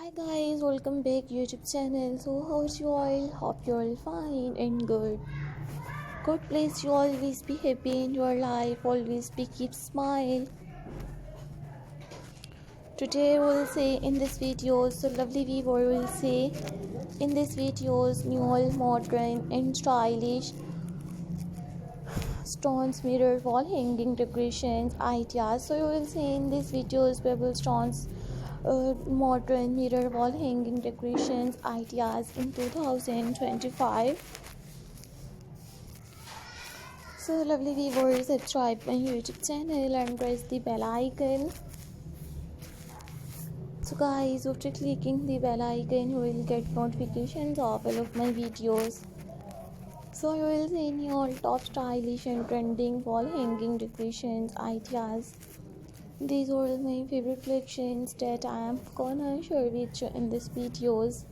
Hi guys, welcome back YouTube channel. So how's you all? Hope you're all fine and good. God bless you, always be happy in your life, always be keep smile. Today we'll say in this video, so lovely viewer will say in this videos new all modern and stylish stones, mirror, wall hanging decorations, ideas. So you will see in these videos pebble stones, modern mirror wall hanging decorations ideas in 2025. So lovely viewers, subscribe my YouTube channel and press the bell icon. So guys, after clicking the bell icon you will get notifications of all of my videos. So you will see in your top stylish and trending wall hanging decorations ideas. These are my favorite collections that I am gonna share with you in this videos.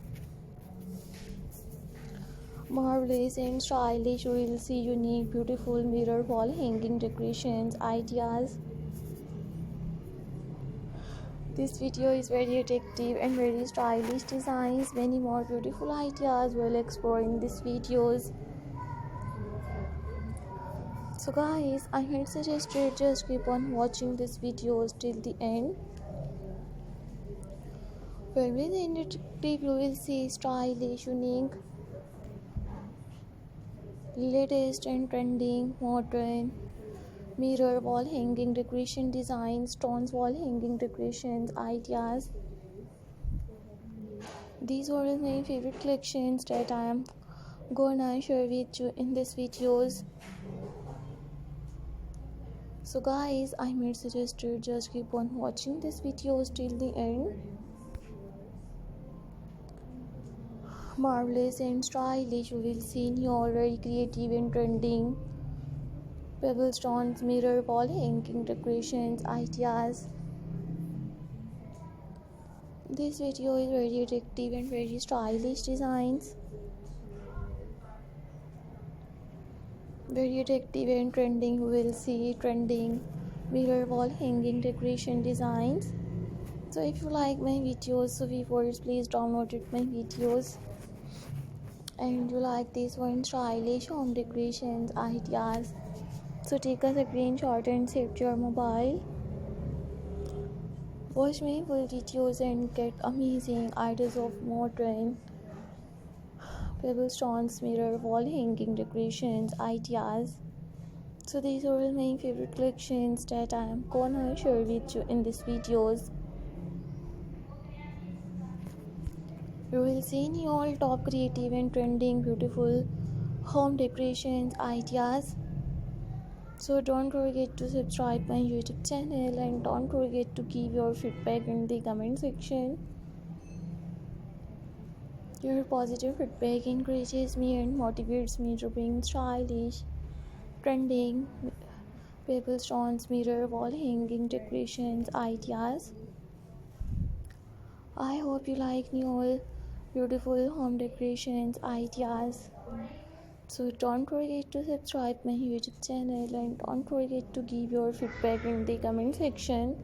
Marvelous and stylish, you will see unique, beautiful mirror wall hanging decorations ideas. This video is very addictive and very stylish designs. Many more beautiful ideas we'll explore in these videos. So guys, I might suggest you just keep on watching these videos till the end. Very interactive, you will see stylish, unique, latest and trending, modern mirror wall hanging decoration designs, stones wall hanging decorations ideas. These are my favorite collections that I am gonna share with you in these videos. So guys, I might suggest you just keep on watching these videos till the end. Marvelous and stylish, you will see new, very creative and trending pebble stones, mirror wall hanging decorations ideas. This video is very addictive and very stylish designs. Very addictive and trending, you will see trending mirror wall hanging decoration designs. So if you like my videos, so viewers, please download it my videos. And you like this one, stylish home decorations ideas, so take a screenshot and save to your mobile. Watch my full videos and get amazing ideas of modern pebble stones, mirror wall hanging decorations ideas. So these are all my favorite collections that I am gonna share with you in these videos. You will see in all top creative and trending beautiful home decorations ideas. So don't forget to subscribe my YouTube channel and don't forget to give your feedback in the comment section. Your positive feedback encourages me and motivates me to bring stylish, trending pebble stones, mirror wall hanging decorations ideas. I hope you like new beautiful home decorations ideas. So don't forget to subscribe my YouTube channel and don't forget to give your feedback in the comment section.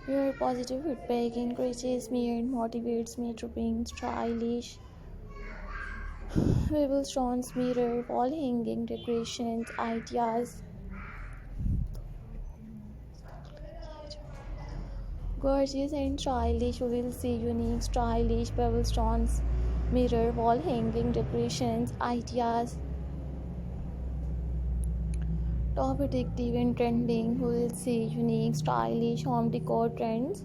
Your positive feedback encourages me and motivates me to bring stylish pebble stones, mirror wall hanging decorations ideas. Gorgeous and stylish, you will see unique, stylish pebble stones, mirror wall hanging decorations ideas. Top addictive and trending, you will see unique, stylish home decor trends.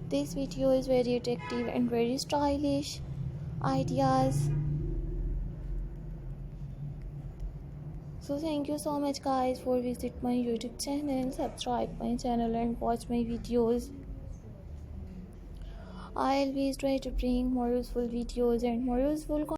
This video is very addictive and very stylish ideas. So thank you so much guys for visit my YouTube channel, subscribe my channel and watch my videos. I always try to bring more useful videos and more useful content.